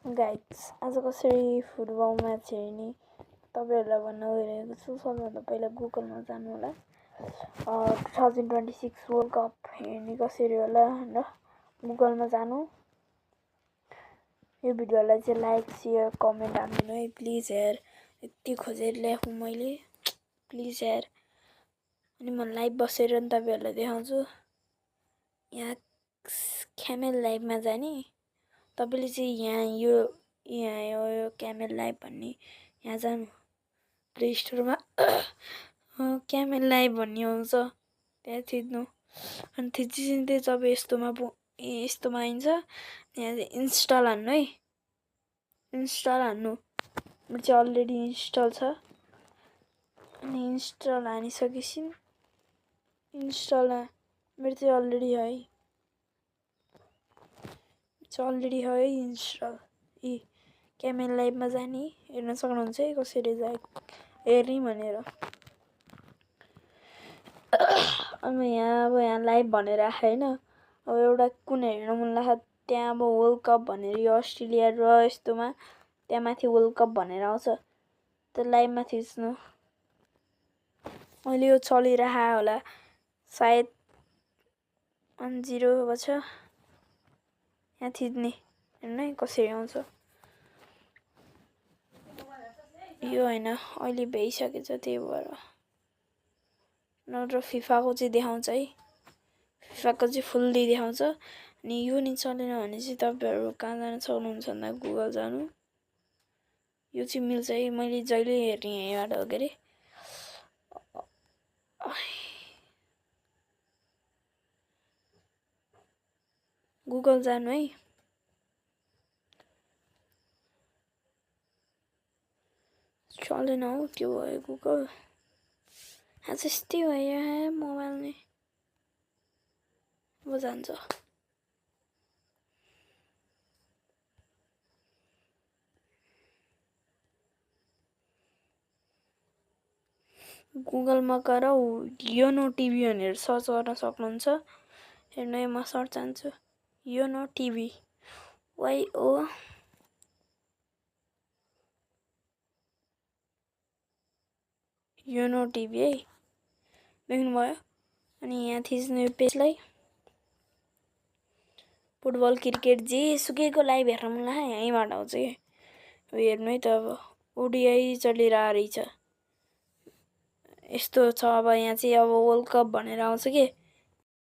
Guys आज कसरी football match हेर्ने तपाईहरुलाई भन्न गइरहेको छु। सबैभन्दा पहिला गुगलमा जानु होला। 2026 वर्ल्ड कप हेर्ने कसरी होला भनेर गुगलमा जानु। यो भिडियोलाई चाहिँ लाइक शेयर कमेन्ट हान्दिनु है प्लिज यार। यति खोजेर ल्याएको मैले, प्लिज यार। अनि म लाइभ बसेर नि तपाईहरुलाई देखाउँछु। यहाँ क्यामेल लाइभमा जाने। तपाईले चाहिँ यहाँ यो क्यामेल लाइभ भन्ने यहाँ जानु। प्ले स्टोरमा क्यामेल लाइभ भन्ने आउँछ, त्यहाँ थिच्नु। अनि थिचिसकेपछि तपाईँ यस्तोमा आइन्छ। यहाँ इन्स्टल हान्नु है, इन्स्टल हान्नु। मेरो चाहिँ अलरेडी इन्स्टल छ। अनि इन्स्टल हानिसकेपछि मेरो चाहिँ अलरेडी है इन्स्टल। क्यामेल लाइभमा जाने हेर्न सक्नुहुन्छ है कसरी हेर्ने भनेर। अनि यहाँ लाइभ भनेर आएको हैन। अब एउटा कुन हेर्न मन लाग्छ त्यहाँ अब वर्ल्ड कप भनेर यो अस्ट्रेलिया र यस्तोमा त्यहाँ माथि वर्ल्ड कप भनेर आउँछ। त्यो लाइभमा थिच्नु। अहिले यो चलिरहेको होला सायद 10 छ। यहाँ थिच्ने हेर्नु है कसरी आउँछ। यो हैन अहिले भइसकेछ त्यही भएर। नत्र फिफाको चाहिँ देखाउँछ है। फिफाको चाहिँ फुल्ली देखाउँछ। अनि यो नि चलेन भने चाहिँ तपाईहरु कहाँ जान सक्नुहुन्छ भन्दा गुगल जानु। यो चाहिँ मिल्छ है। मैले जहिले हेर्ने यहीँबाट हो के रे। गुगल जानु है। चलेन हौ के भयो गुगल। आज यस्तै भयो मोबाइल नै। अब जान्छ। गुगलमा गएर योनो टिभी भनेर सर्च गर्न सक्नुहुन्छ। हेर्नु है म सर्च हान्छु। YONO TV YO YONO TV है। देख्नुभयो। अनि यहाँ थिच्नु यो पेजलाई। फुटबल क्रिकेट जे सुकैको लाइभ हेर्न मन लाग्छ यहीँबाट आउँछ के। अब हेर्नु है त अब ओडिआई चलिरहेको रहेछ। यस्तो छ अब यहाँ चाहिँ अब वर्ल्ड कप भनेर आउँछ के।